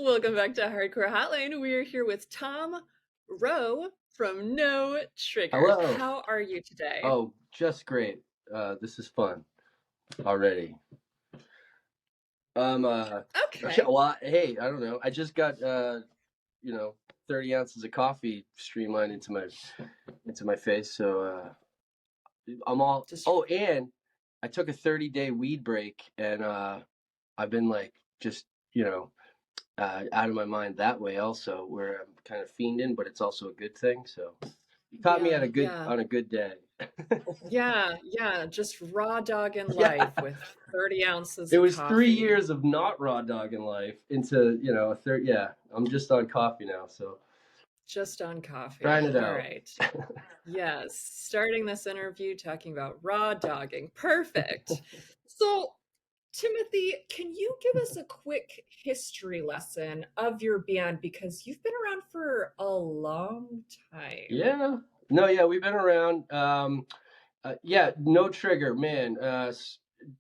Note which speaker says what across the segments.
Speaker 1: Welcome back to Hardcore Hotline. We are here with Tom Rowe from No Trigger.
Speaker 2: Hello.
Speaker 1: How are you today?
Speaker 2: Oh, just great. This is fun already.
Speaker 1: Okay.
Speaker 2: Well, hey, I don't know. I just got 30 ounces of coffee streamlined into my face, so I'm all.
Speaker 1: Just
Speaker 2: Oh, and I took a 30-day weed break, and I've been like just out of my mind that way also, where I'm kind of fiending, but it's also a good thing. So you caught me
Speaker 1: yeah,
Speaker 2: at a good
Speaker 1: yeah.
Speaker 2: on a good day.
Speaker 1: Yeah. Just raw dog in
Speaker 2: Yeah.
Speaker 1: life with 30 ounces
Speaker 2: It
Speaker 1: of
Speaker 2: was three
Speaker 1: coffee.
Speaker 2: years of not raw dogging life into, a third. Yeah, I'm just on coffee now, so
Speaker 1: Just on coffee.
Speaker 2: trying it
Speaker 1: All
Speaker 2: out.
Speaker 1: right. Yes. Starting this interview talking about raw dogging. Perfect. So Timothy, can you give us a quick history lesson of your band because you've been around for a long time?
Speaker 2: Yeah. No, yeah, we've been around. Yeah, No Trigger, man.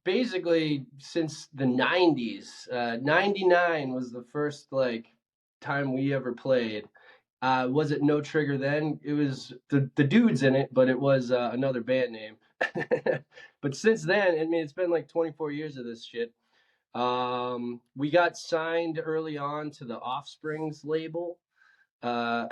Speaker 2: Basically since the 90s. 99 was the first like time we ever played. Was it No Trigger then? It was the dudes in it, but it was another band name. But since then, I mean, it's been like 24 years of this shit. We got signed early on to the Offspring's label. Uh,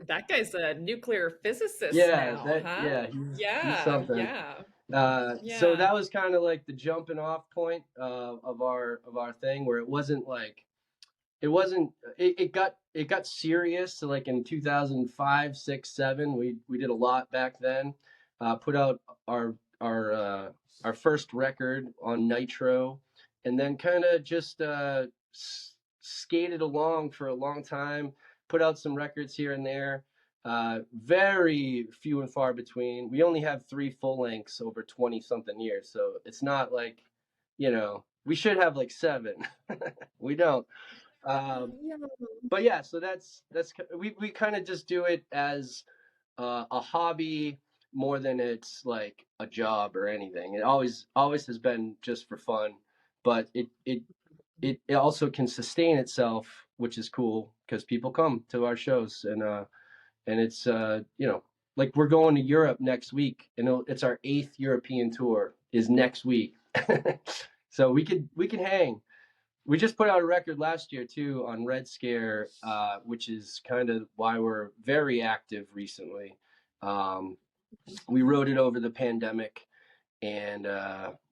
Speaker 1: That guy's a nuclear physicist
Speaker 2: yeah,
Speaker 1: now,
Speaker 2: that
Speaker 1: huh?
Speaker 2: yeah, he's
Speaker 1: Yeah,
Speaker 2: something.
Speaker 1: yeah,
Speaker 2: So
Speaker 1: yeah.
Speaker 2: that was kind of like the jumping off point of our thing, where it got serious. So like in 2005, 6, 7, we did a lot back then. Put out our our uh, our first record on Nitro, and then kind of just skated along for a long time. Put out some records here and there. Very few and far between. We only have 3 full lengths over 20 something years, so it's not like, we should have like 7. We don't.
Speaker 1: Yeah.
Speaker 2: But yeah, so we kind of just do it as a hobby more than it's like a job or anything. It always has been just for fun, but it also can sustain itself, which is cool because people come to our shows, and it's like we're going to Europe next week, and it's our 8th European tour is next week. So we can hang. We just put out a record last year too on Red Scare, which is kind of why we're very active recently. Um, we wrote it over the pandemic, and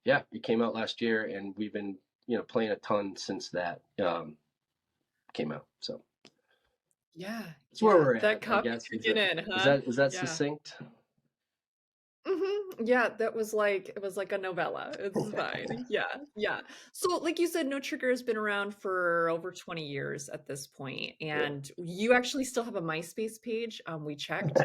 Speaker 2: yeah, it came out last year, and we've been playing a ton since that came out. So
Speaker 1: Yeah,
Speaker 2: that's where
Speaker 1: yeah.
Speaker 2: we're
Speaker 1: That
Speaker 2: at, I
Speaker 1: coffee
Speaker 2: guess. Is
Speaker 1: kicking
Speaker 2: that
Speaker 1: in,
Speaker 2: is
Speaker 1: huh?
Speaker 2: that is that
Speaker 1: Yeah.
Speaker 2: succinct?
Speaker 1: Yeah, that was like it was like a novella. It's fine. Yeah, yeah. So, like you said, No Trigger has been around for over 20 years at this point,
Speaker 2: Yeah.
Speaker 1: and you actually still have a MySpace page. We checked.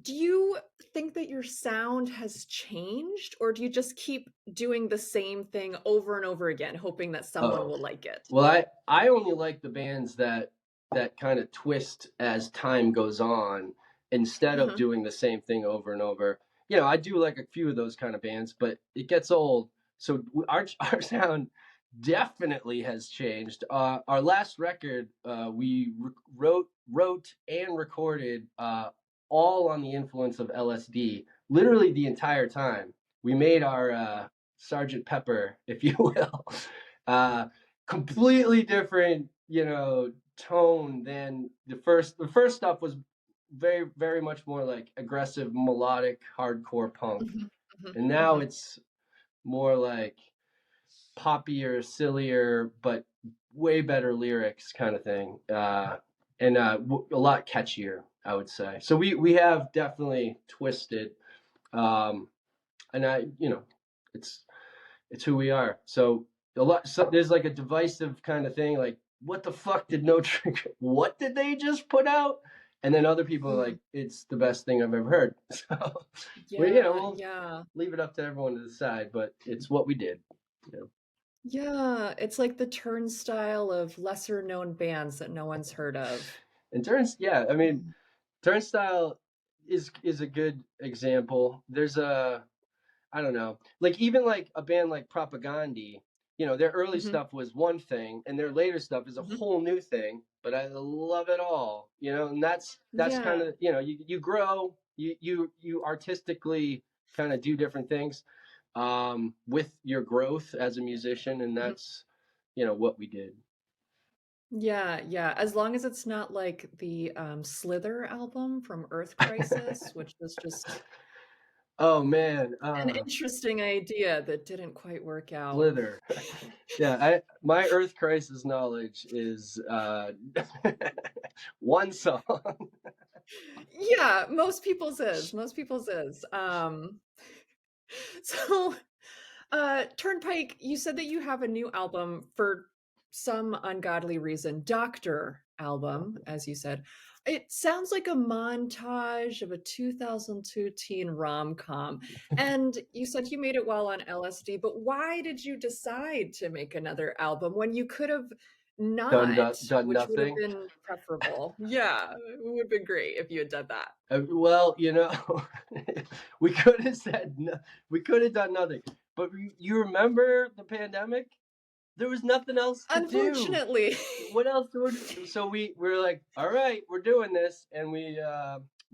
Speaker 1: Do you think that your sound has changed, or do you just keep doing the same thing over and over again, hoping that someone
Speaker 2: Oh,
Speaker 1: will like it?
Speaker 2: well, I only like the bands that kind of twist as time goes on instead of
Speaker 1: Uh-huh.
Speaker 2: doing the same thing over and over. I do like a few of those kind of bands, but it gets old. So our sound definitely has changed. Our last record, we wrote and recorded all on the influence of LSD, literally the entire time. We made our Sergeant Pepper, if you will. Uh, Completely different, tone than the first. The first stuff was very, very much more like aggressive, melodic, hardcore punk,
Speaker 1: Mhm, mhm,
Speaker 2: and now
Speaker 1: mhm.
Speaker 2: it's more like poppier, sillier, but way better lyrics kind of thing, and a lot catchier, I would say. So we have definitely twisted, um, and it's it's who we are. So there's like a divisive kind of thing, like what the fuck did No Trigger? What did they just put out? And then other people are like,
Speaker 1: Mm,
Speaker 2: it's the best thing I've ever heard. So
Speaker 1: yeah,
Speaker 2: we'll
Speaker 1: yeah.
Speaker 2: leave it up to everyone to decide, but it's what we did. You know.
Speaker 1: Yeah, it's like the turnstile of lesser known bands that no one's heard of.
Speaker 2: And yeah, I mean,
Speaker 1: Mm.
Speaker 2: Turnstile is a good example. There's a I don't know, like even like a band like Propagandhi. their early
Speaker 1: Mhm.
Speaker 2: stuff was one thing, and their later stuff is a
Speaker 1: Mhm.
Speaker 2: whole new thing. But I love it all, and that's kind
Speaker 1: Yeah.
Speaker 2: of you grow, you artistically kind of do different things with your growth as a musician, and
Speaker 1: Mhm.
Speaker 2: that's what we did.
Speaker 1: Yeah, yeah, as long as it's not like the, Slither album from Earth Crisis, which was just
Speaker 2: Oh man,
Speaker 1: an interesting idea that didn't quite work out.
Speaker 2: Slither. Yeah, my Earth Crisis knowledge is one song.
Speaker 1: Yeah, most people's is, so, Turnpike, you said that you have a new album for some ungodly reason, Doctor album, as you said. It sounds like a montage of a 2002 teen rom-com, and you said you made it while on LSD, but why did you decide to make another album when you could have not,
Speaker 2: Done
Speaker 1: which would have
Speaker 2: nothing.
Speaker 1: been preferable? Yeah, it would have been great if you had done that.
Speaker 2: Well, we could have said no, we could have done nothing. But you remember the pandemic? There was nothing else to do.
Speaker 1: Unfortunately.
Speaker 2: What else would so we were like, all right, we're doing this, and we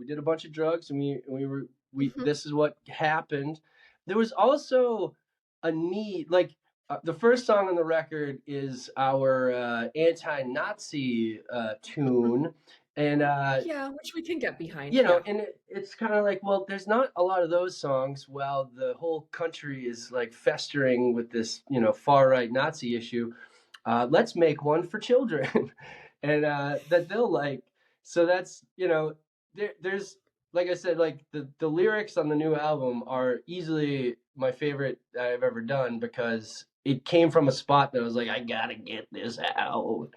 Speaker 2: did a bunch of drugs, and we
Speaker 1: Mhm,
Speaker 2: this is what happened. There was also a need, like the first song on the record is our anti-Nazi
Speaker 1: mhm.
Speaker 2: tune, and
Speaker 1: Yeah, which we can get behind, yeah.
Speaker 2: and it's kind of like, well, there's not a lot of those songs while the whole country is like festering with this, far right Nazi issue. Let's make one for children, and that they'll like. So that's there's like I said, like the lyrics on the new album are easily my favorite that I've ever done because it came from a spot that I was like, I gotta get this out.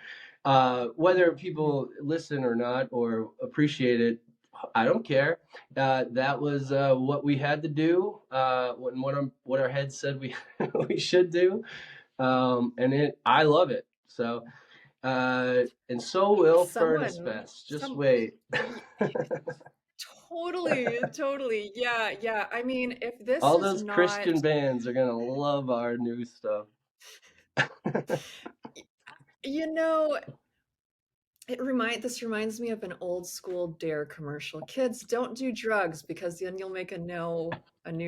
Speaker 2: Whether
Speaker 1: Mhm.
Speaker 2: people listen or not or appreciate it, I don't care. That was what we had to do. What our heads said we we should do, I love it. So, and so will Furnace
Speaker 1: Someone
Speaker 2: Fest. Just
Speaker 1: some
Speaker 2: wait.
Speaker 1: y Totally, totally, yeah, yeah, I mean, if this
Speaker 2: All
Speaker 1: is
Speaker 2: those
Speaker 1: not
Speaker 2: Christian bands are gonna love our new stuff.
Speaker 1: y you know, this reminds me of an old school Dare commercial. "Kids, don't do drugs because then you'll make a new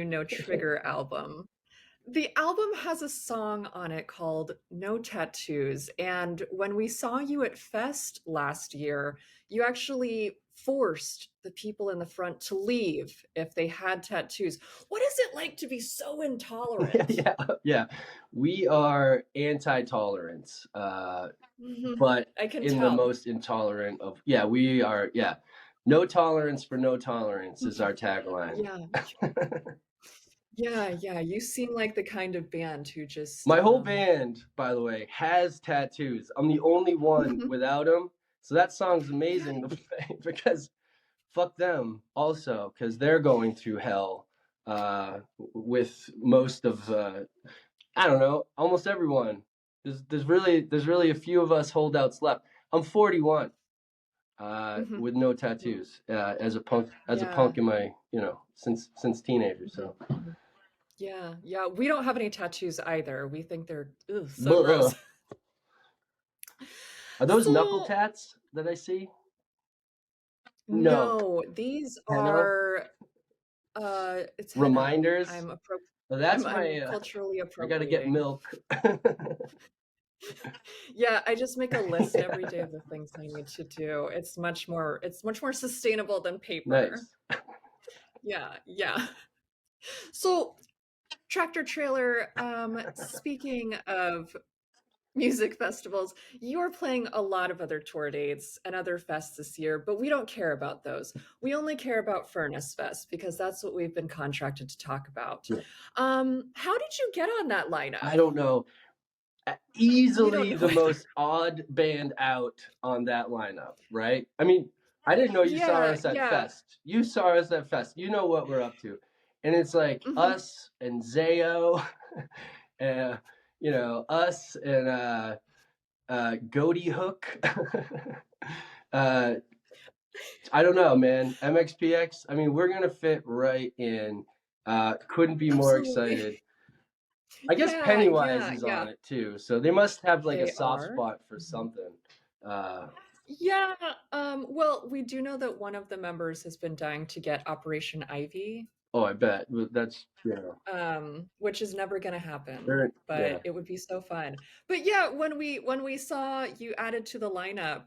Speaker 1: No Trigger album." The album has a song on it called No Tattoos, and when we saw you at Fest last year, you actually forced the people in the front to leave if they had tattoos. What is it like to be so
Speaker 2: Yeah,
Speaker 1: intolerant?
Speaker 2: yeah, yeah. We are anti-tolerance,
Speaker 1: Mhm.
Speaker 2: but
Speaker 1: I can
Speaker 2: in the
Speaker 1: tell.
Speaker 2: most intolerant of. Yeah, we are. Yeah, no tolerance for no tolerance is
Speaker 1: Mhm.
Speaker 2: our tagline.
Speaker 1: Yeah. Yeah, yeah, you seem like the kind of band who just,
Speaker 2: My whole band, by the way, has tattoos. I'm the only one
Speaker 1: Mhm.
Speaker 2: without them. So that song's
Speaker 1: Yeah,
Speaker 2: amazing to play because fuck them also because they're going through hell with most of I don't know, almost everyone. There's really a few of us holdouts left. I'm 41
Speaker 1: mhm,
Speaker 2: with no
Speaker 1: mhm.
Speaker 2: tattoos as a
Speaker 1: Yeah.
Speaker 2: punk in my since teenager.
Speaker 1: Mhm,
Speaker 2: So
Speaker 1: mhm. Yeah, yeah, we don't have any tattoos either. We think they're, ugh, so
Speaker 2: Bleh.
Speaker 1: gross.
Speaker 2: Are those knuckle
Speaker 1: So,
Speaker 2: tats that I see? No,
Speaker 1: no, these
Speaker 2: henna
Speaker 1: are, it's henna.
Speaker 2: reminders. Well, that's
Speaker 1: I'm
Speaker 2: my.
Speaker 1: culturally
Speaker 2: I got to get
Speaker 1: appropriating.
Speaker 2: milk.
Speaker 1: Yeah, I just make a list every day of the things I need to do. It's much more sustainable than paper.
Speaker 2: Nice.
Speaker 1: Yeah, yeah. So, Tractor Trailer, speaking of music festivals, you're playing a lot of other tour dates and other fests this year, but we don't care about those. We only care about Furnace Fest because that's what we've been contracted to talk about. How did you get on that
Speaker 2: I
Speaker 1: lineup?
Speaker 2: don't know.
Speaker 1: We don't
Speaker 2: Easily
Speaker 1: know
Speaker 2: the
Speaker 1: either.
Speaker 2: most odd band out on that lineup, right? I mean, I didn't know you saw
Speaker 1: Yeah,
Speaker 2: us at
Speaker 1: yeah.
Speaker 2: Fest. You saw us at Fest. You know what we're up to. And it's like
Speaker 1: Mhm.
Speaker 2: us and Zayo, uh, us and Goaty Hook. uh, I don't know, man. MXPX. I mean, we're gonna fit right in. Couldn't be more
Speaker 1: Absolutely.
Speaker 2: excited. I guess
Speaker 1: Yeah,
Speaker 2: Pennywise
Speaker 1: yeah,
Speaker 2: is
Speaker 1: yeah.
Speaker 2: on it too, so they must have like a
Speaker 1: They
Speaker 2: soft
Speaker 1: are.
Speaker 2: spot for
Speaker 1: Mhm.
Speaker 2: something. Uh,
Speaker 1: Yeah, well, we do know that one of the members has been dying to get Operation Ivy,
Speaker 2: oh, I bet that's
Speaker 1: which is never gonna happen,
Speaker 2: they're yeah.
Speaker 1: but it would be so fun. But yeah, when we saw you added to the lineup,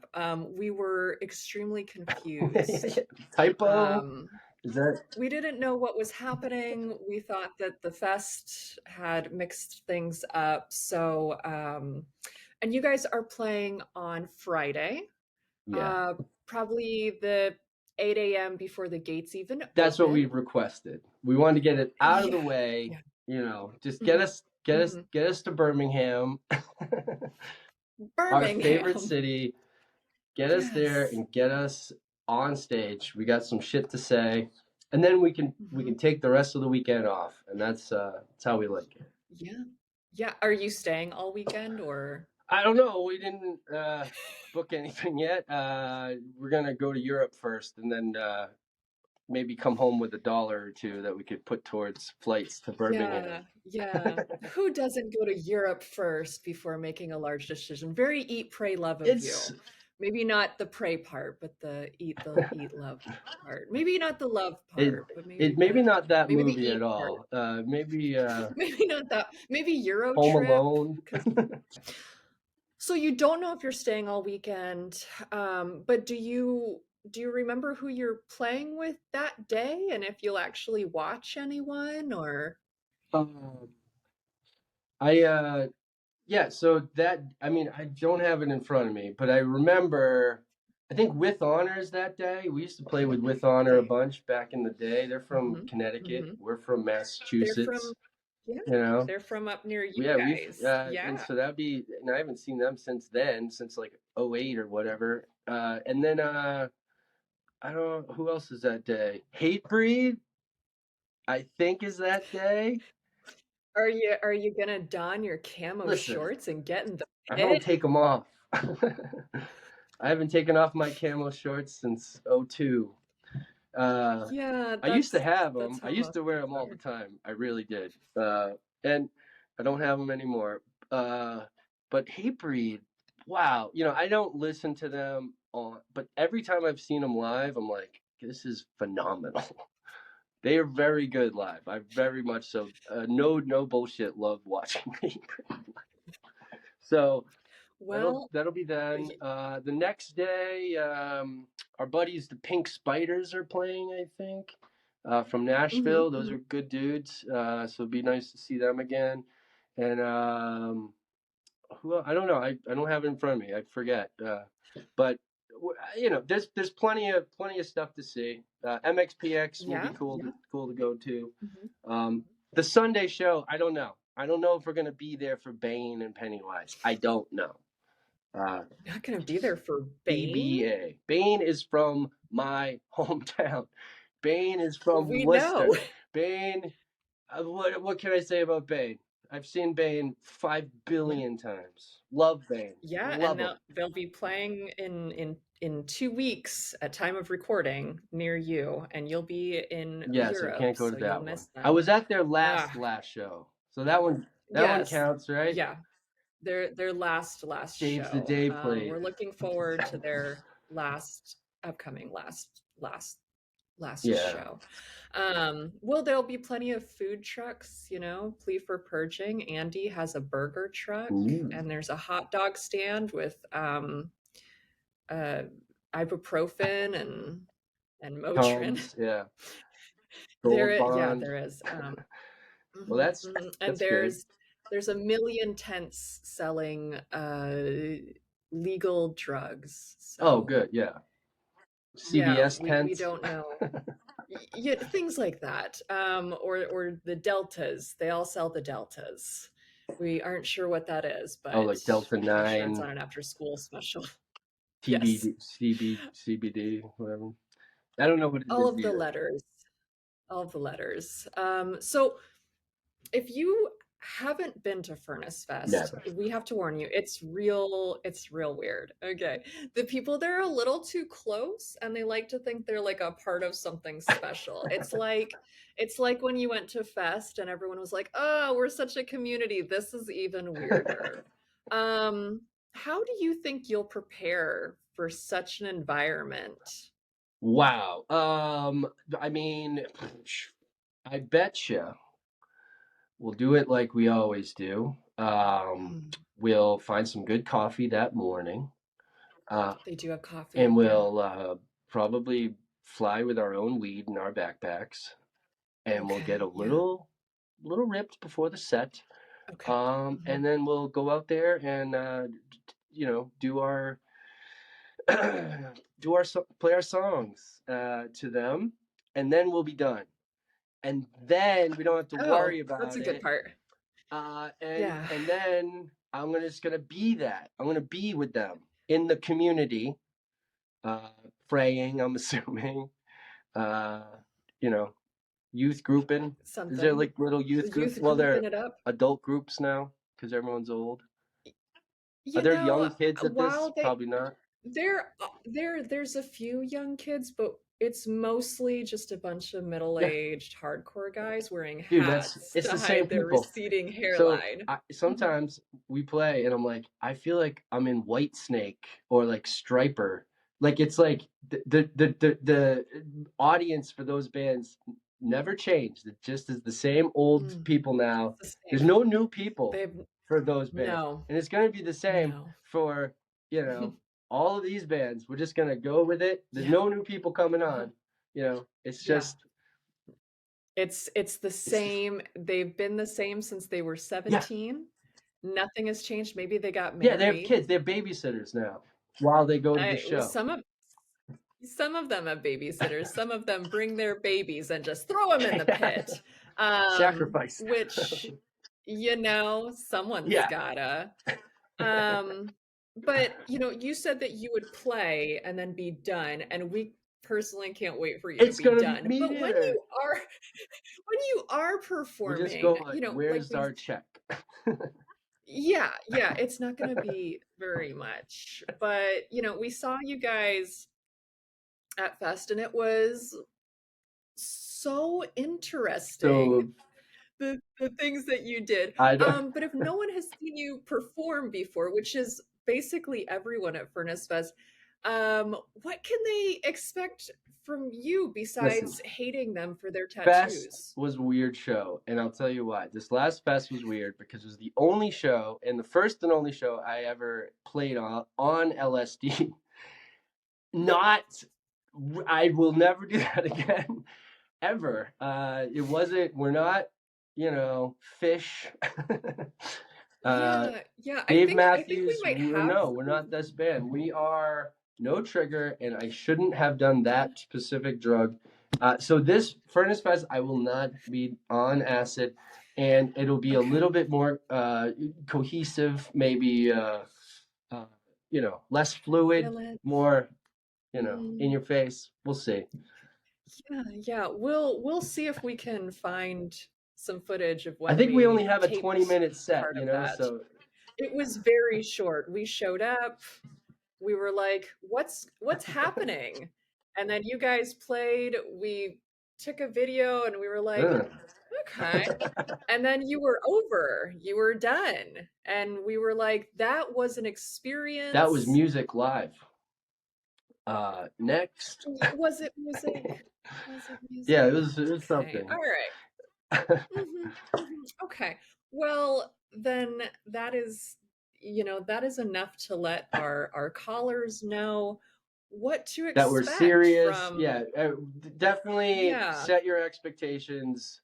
Speaker 1: we were extremely confused.
Speaker 2: Typo
Speaker 1: Um,
Speaker 2: is that?
Speaker 1: we didn't know what was happening. We thought that the fest had mixed things up. So, and you guys are playing on Friday,
Speaker 2: Yeah,
Speaker 1: uh, probably the 8 a.m. before the gates even
Speaker 2: that's what we
Speaker 1: open.
Speaker 2: requested. We wanted to get it out of the
Speaker 1: Yeah,
Speaker 2: way.
Speaker 1: yeah.
Speaker 2: Just
Speaker 1: Hmm. Hmm.
Speaker 2: get us to Birmingham, our favorite
Speaker 1: Birmingham.
Speaker 2: city. Get us there
Speaker 1: Yes.
Speaker 2: and get us on stage. We got some shit to say, and then we
Speaker 1: Hmm.
Speaker 2: can take the rest of the weekend off, and that's how we like it.
Speaker 1: Yeah. Yeah. Are you staying all weekend or?
Speaker 2: I don't know. We didn't book anything yet. We're gonna go to Europe first, and then maybe come home with $1 or two that we could put towards flights to Birmingham.
Speaker 1: Yeah, yeah. Who doesn't go to Europe first before making a large decision? Very eat, pray, love of
Speaker 2: It's
Speaker 1: you. Maybe not the pray part, but the eat, love part. Maybe not the love
Speaker 2: it
Speaker 1: part, but
Speaker 2: it maybe not that
Speaker 1: maybe the
Speaker 2: movie at
Speaker 1: eat part.
Speaker 2: all. Maybe
Speaker 1: Maybe not that. Maybe Euro
Speaker 2: Home
Speaker 1: trip.
Speaker 2: Alone.
Speaker 1: Because so you don't know if you're staying all weekend, but do you remember who you're playing with that day, and if you'll actually watch anyone or?
Speaker 2: Um, I Yeah, so that I mean I don't have it in front of me, but I remember I think With Honors that day. We used to play with Honor a
Speaker 1: Okay.
Speaker 2: bunch back in the day. They're from
Speaker 1: Mhm,
Speaker 2: Connecticut.
Speaker 1: mhm.
Speaker 2: We're from
Speaker 1: They're from
Speaker 2: Massachusetts.
Speaker 1: yeah,
Speaker 2: You know,
Speaker 1: they're from up near you
Speaker 2: yeah, we've
Speaker 1: guys.
Speaker 2: and
Speaker 1: Yeah.
Speaker 2: so that'd be and I haven't seen them since then, since like '08 or whatever. And then I don't know who else is that day. Hatebreed, I think is that day.
Speaker 1: Are you gonna don your camo
Speaker 2: Listen,
Speaker 1: shorts and get in the
Speaker 2: I don't
Speaker 1: pit?
Speaker 2: take them off. I haven't taken off my camo shorts since '02. Uh,
Speaker 1: Yeah,
Speaker 2: I used to
Speaker 1: that's
Speaker 2: have them. I
Speaker 1: how
Speaker 2: used
Speaker 1: most
Speaker 2: to wear
Speaker 1: things
Speaker 2: them all the
Speaker 1: are.
Speaker 2: time. I really did. And I don't have them anymore. Uh, but Hatebreed, wow. I don't listen to them but every time I've seen them live, I'm like, this is phenomenal. They are very good live. I very much so. No bullshit. Love watching Hatebreed. So
Speaker 1: Well,
Speaker 2: that'll be then.
Speaker 1: y
Speaker 2: The next day, our buddies the Pink Spiders are playing. I think from
Speaker 1: mhm,
Speaker 2: Nashville. Those
Speaker 1: mhm.
Speaker 2: are good dudes. So it'd be nice to see them again. And I don't know. I don't have it in front of me. I forget. But there's plenty of stuff to see. MXPX will be
Speaker 1: Yeah, yeah.
Speaker 2: cool to go to.
Speaker 1: Mhm.
Speaker 2: The Sunday show, I don't know. I don't know if we're gonna be there for Bane and Pennywise. I don't know. Uh,
Speaker 1: Not gonna be there for Bane?
Speaker 2: BBA. Bane is from my hometown. Bane is from
Speaker 1: We know.
Speaker 2: Worcester. Bane. What can I say about Bane? I've seen Bane five
Speaker 1: Yeah.
Speaker 2: billion times. Love Bane.
Speaker 1: Yeah, and
Speaker 2: Love him.
Speaker 1: they'll be playing in 2 weeks at time of recording near you, and you'll be in
Speaker 2: Yeah, so
Speaker 1: Europe,
Speaker 2: can't go to
Speaker 1: so you'll
Speaker 2: that one.
Speaker 1: miss
Speaker 2: I
Speaker 1: them.
Speaker 2: was at their
Speaker 1: Ah,
Speaker 2: last show, so that one
Speaker 1: yes,
Speaker 2: counts, right?
Speaker 1: yeah, their last
Speaker 2: Saves the
Speaker 1: show.
Speaker 2: day plate.
Speaker 1: We're looking forward to their upcoming last
Speaker 2: Yeah.
Speaker 1: show. Well, there'll be plenty of food trucks, plea for purging. Andy has a burger truck,
Speaker 2: Ooh.
Speaker 1: and there's a hot dog stand with uh, ibuprofen and Motrin.
Speaker 2: Tums. Yeah. Gold
Speaker 1: Yeah,
Speaker 2: Bond.
Speaker 1: there is.
Speaker 2: Well,
Speaker 1: Mhm, mhm. And
Speaker 2: that's good.
Speaker 1: there's a million tents selling legal drugs.
Speaker 2: Oh,
Speaker 1: So
Speaker 2: good. Yeah.
Speaker 1: yeah,
Speaker 2: CBS
Speaker 1: we
Speaker 2: tents.
Speaker 1: don't know. Yeah, things like that. Or the deltas. They all sell the deltas. We aren't sure what that is,
Speaker 2: Oh,
Speaker 1: but
Speaker 2: like Delta
Speaker 1: I'm sure it's
Speaker 2: 9,
Speaker 1: on an after school special. Yes.
Speaker 2: TBD, CBD, whatever. I don't know what it
Speaker 1: All
Speaker 2: is
Speaker 1: of the
Speaker 2: either.
Speaker 1: letters. All of the letters. So if you haven't been to Furnace Fest,
Speaker 2: Never.
Speaker 1: we have to warn you, it's real weird. Okay. The people there are a little too close and they like to think they're like a part of something special. It's like when you went to Fest and everyone was like, "Oh, we're such a community." This is even weirder. Um, how do you think you'll prepare for such an environment?
Speaker 2: Wow. I mean, I bet you we'll do it like we always do.
Speaker 1: Mm,
Speaker 2: We'll find some good coffee that morning, uh,
Speaker 1: they do have coffee.
Speaker 2: and
Speaker 1: Yeah.
Speaker 2: we'll probably fly with our own weed in our backpacks, and we'll get a
Speaker 1: Okay. Yeah.
Speaker 2: little ripped before the set.
Speaker 1: Okay.
Speaker 2: And
Speaker 1: Mhm.
Speaker 2: then we'll go out there and do our play our songs to them, and then we'll be done. And then we don't have to
Speaker 1: Oh,
Speaker 2: worry
Speaker 1: that's a
Speaker 2: about
Speaker 1: good
Speaker 2: it.
Speaker 1: part. Yeah.
Speaker 2: And then just gonna be that. I'm gonna be with them in the community, uh, praying. I'm assuming, uh, you know, youth grouping. Is there
Speaker 1: Something.
Speaker 2: like little youth groups?
Speaker 1: Youth
Speaker 2: Well,
Speaker 1: grouping
Speaker 2: they're
Speaker 1: it up.
Speaker 2: adult groups now because everyone's old. Are
Speaker 1: You
Speaker 2: there
Speaker 1: know,
Speaker 2: young kids at this?
Speaker 1: while they
Speaker 2: Probably not.
Speaker 1: there's a few young kids, but it's mostly just a bunch of
Speaker 2: Yeah,
Speaker 1: middle-aged hardcore guys wearing
Speaker 2: dude,
Speaker 1: hats
Speaker 2: it's
Speaker 1: to
Speaker 2: the same
Speaker 1: hide their
Speaker 2: people.
Speaker 1: receding
Speaker 2: So
Speaker 1: hairline. Mhm.
Speaker 2: sometimes we play, and I'm like, I feel like I'm in White Snake or like Striper. Like it's like the audience for those bands never changed. It just is the same old
Speaker 1: Mm,
Speaker 2: people
Speaker 1: it's
Speaker 2: now.
Speaker 1: the
Speaker 2: There's
Speaker 1: same.
Speaker 2: no new people
Speaker 1: They've
Speaker 2: for those bands,
Speaker 1: no,
Speaker 2: and it's gonna be the same
Speaker 1: no.
Speaker 2: for all of these bands. We're just gonna go with it. There's
Speaker 1: Yeah.
Speaker 2: no new people coming
Speaker 1: Uh-huh.
Speaker 2: on. It's
Speaker 1: Yeah.
Speaker 2: just
Speaker 1: It's the
Speaker 2: it's just
Speaker 1: same. They've been the same since they were
Speaker 2: yeah.
Speaker 1: 17. Nothing has changed. Maybe they got
Speaker 2: Yeah, they have
Speaker 1: married.
Speaker 2: kids. They have babysitters now while they go to the
Speaker 1: I
Speaker 2: show.
Speaker 1: some of them have babysitters. Some of them bring their babies and just throw them in the
Speaker 2: Yeah.
Speaker 1: pit.
Speaker 2: Sacrifice.
Speaker 1: Which someone's
Speaker 2: Yeah.
Speaker 1: gotta. Um, but you said that you would play and then be done, and we personally can't wait for you to
Speaker 2: It's
Speaker 1: be
Speaker 2: gonna be
Speaker 1: done.
Speaker 2: me
Speaker 1: But when
Speaker 2: neither.
Speaker 1: you are when you are
Speaker 2: We just
Speaker 1: performing,
Speaker 2: go like,
Speaker 1: like
Speaker 2: where's
Speaker 1: we
Speaker 2: our check?
Speaker 1: yeah, yeah, it's not gonna be very much. But, we saw you guys at Fest and it was so interesting,
Speaker 2: So
Speaker 1: the things that you did.
Speaker 2: I don't
Speaker 1: But if no one has seen you perform before, which is basically everyone at Furnace Fest, what can they expect from you
Speaker 2: listen.
Speaker 1: besides hating them for their
Speaker 2: Fest
Speaker 1: tattoos?
Speaker 2: was a weird show, and I'll tell you why. This last Fest was weird because it was the only show and the first and only show I ever played on LSD. Not, I will never do that again. Ever. It wasn't. We're not. Fish. uh,
Speaker 1: Yeah, yeah, I
Speaker 2: Dave
Speaker 1: think I think we
Speaker 2: Matthews.
Speaker 1: might have
Speaker 2: No, we're not this band. We are no trigger, and I shouldn't have done
Speaker 1: yeah,
Speaker 2: that specific drug. So this Furnace Fest, I will not be on acid, and it'll be a
Speaker 1: okay.
Speaker 2: little bit more cohesive, maybe. Uh, less fluid,
Speaker 1: Relax.
Speaker 2: more in
Speaker 1: Mhm.
Speaker 2: your face. We'll see.
Speaker 1: Yeah, yeah. We'll see if we can find some footage of
Speaker 2: I
Speaker 1: when
Speaker 2: think we only
Speaker 1: we
Speaker 2: have a 20
Speaker 1: taped
Speaker 2: minute set,
Speaker 1: part of that.
Speaker 2: so
Speaker 1: It was very short. We showed up, we were like, "What's happening?" And then you guys played, we took a video and we were like,
Speaker 2: uh.
Speaker 1: "Okay." And then you were over. You were done. And we were like, "That was an
Speaker 2: That was
Speaker 1: experience."
Speaker 2: music live. Next.
Speaker 1: Was it music? Was it
Speaker 2: Yeah,
Speaker 1: music?
Speaker 2: it was
Speaker 1: Okay.
Speaker 2: something.
Speaker 1: All right. Mhm, mhm. Okay. Well, then that is enough to let our callers know what to
Speaker 2: That we're
Speaker 1: expect
Speaker 2: serious.
Speaker 1: from
Speaker 2: Yeah, definitely
Speaker 1: yeah.
Speaker 2: set your expectations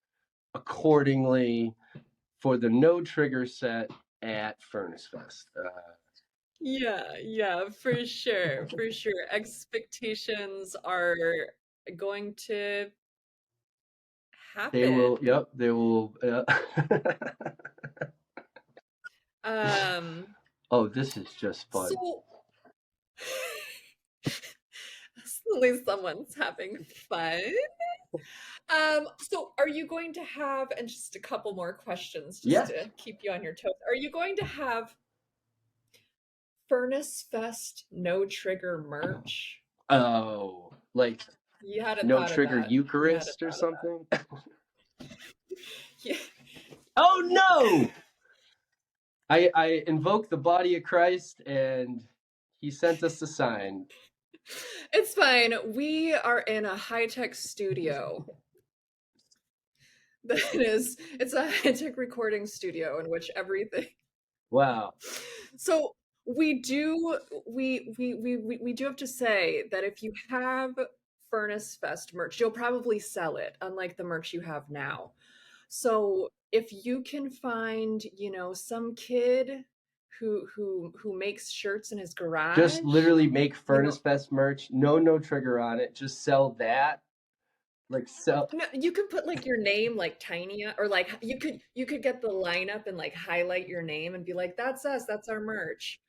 Speaker 2: accordingly for the no trigger set at Furnace Fest.
Speaker 1: Yeah, yeah, for sure. For sure. Expectations are going to
Speaker 2: They will,
Speaker 1: happen.
Speaker 2: yep, they will.
Speaker 1: Um,
Speaker 2: Oh, this is just fun.
Speaker 1: so At least someone's having fun. So are you going to have, and just a couple more questions just
Speaker 2: Yes.
Speaker 1: to keep you on your toes. Are you going to have Furnace Fest no trigger merch?
Speaker 2: Oh, like
Speaker 1: You hadn't
Speaker 2: no
Speaker 1: thought of
Speaker 2: trigger
Speaker 1: that. You hadn't
Speaker 2: Eucharist or
Speaker 1: thought of
Speaker 2: something?
Speaker 1: that.
Speaker 2: Oh no! I invoke the body of Christ and he sent us a sign.
Speaker 1: It's fine. We are in a high-tech studio. It's a high-tech recording studio in which everything.
Speaker 2: Wow.
Speaker 1: So we do have to say that if you have Furnace Fest merch, you'll probably sell it, unlike the merch you have now. So if you can find, some kid who makes shirts in his
Speaker 2: Just
Speaker 1: garage,
Speaker 2: literally make
Speaker 1: you know,
Speaker 2: Furnace Fest merch, no trigger on it. Just sell that. Like sell.
Speaker 1: no, you could put like your name like tiny, or like you could get the lineup and like highlight your name and be like, that's us, that's our merch.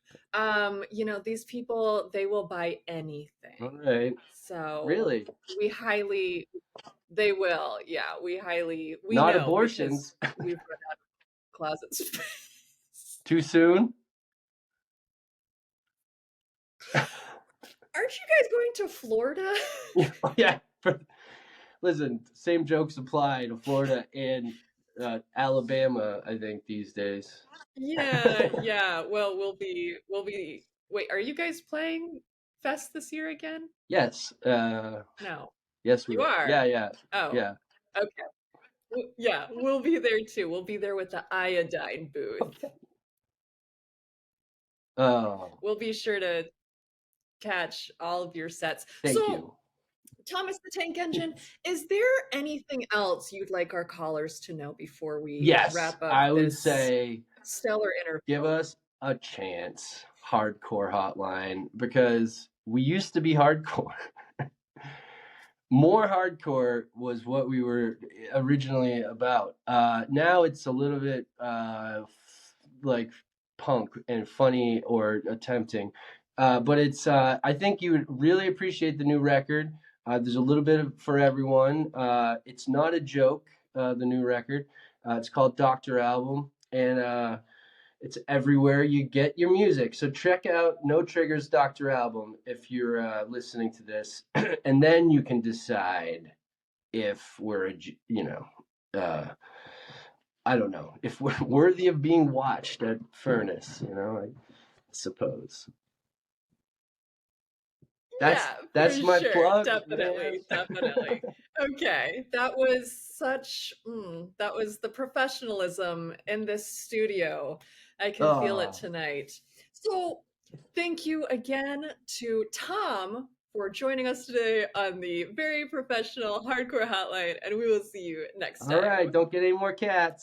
Speaker 1: These people, they will buy
Speaker 2: All
Speaker 1: anything.
Speaker 2: right.
Speaker 1: So
Speaker 2: Really?
Speaker 1: we highly they will. Yeah, we
Speaker 2: Not
Speaker 1: know because
Speaker 2: abortions.
Speaker 1: we've run out of closet space.
Speaker 2: Too soon?
Speaker 1: Aren't you guys going to Florida?
Speaker 2: Yeah. Listen, same jokes apply to Florida and Alabama, I think, these days.
Speaker 1: Yeah, yeah. Well, wait, are you guys playing Fest this year again?
Speaker 2: Yes.
Speaker 1: No.
Speaker 2: Yes, we
Speaker 1: You
Speaker 2: are. Yeah,
Speaker 1: are?
Speaker 2: yeah,
Speaker 1: Oh,
Speaker 2: yeah.
Speaker 1: okay. Yeah, we'll be there too. We'll be there with the iodine booth.
Speaker 2: Oh,
Speaker 1: We'll be sure to catch all of your sets.
Speaker 2: thank
Speaker 1: So,
Speaker 2: you.
Speaker 1: Thomas the Tank Engine, is there anything else you'd like our callers to know before we
Speaker 2: Yes,
Speaker 1: wrap up
Speaker 2: I would
Speaker 1: this
Speaker 2: say
Speaker 1: stellar
Speaker 2: give
Speaker 1: interview?
Speaker 2: us a chance, hardcore hotline, because we used to be hardcore. More hardcore was what we were originally about. Now it's a little bit like punk and funny or attempting. But it's I think you would really appreciate the new record. There's a little bit for everyone. It's not a joke, the new record. It's called Doctor Album, and it's everywhere you get your music. So check out No Triggers Doctor Album if you're listening to this, and then you can decide if we're uh, I don't know, if we're worthy of being watched at Furnace. I suppose that's
Speaker 1: Yeah, for
Speaker 2: that's my
Speaker 1: sure.
Speaker 2: plug, man.
Speaker 1: Definitely, definitely. Okay, that was that was the professionalism in this studio. I can feel it
Speaker 2: Oh,
Speaker 1: tonight. So, thank you again to Tom for joining us today on the very professional Hardcore Hotline, and we will see you next
Speaker 2: all right.
Speaker 1: time.
Speaker 2: Don't get any more cats.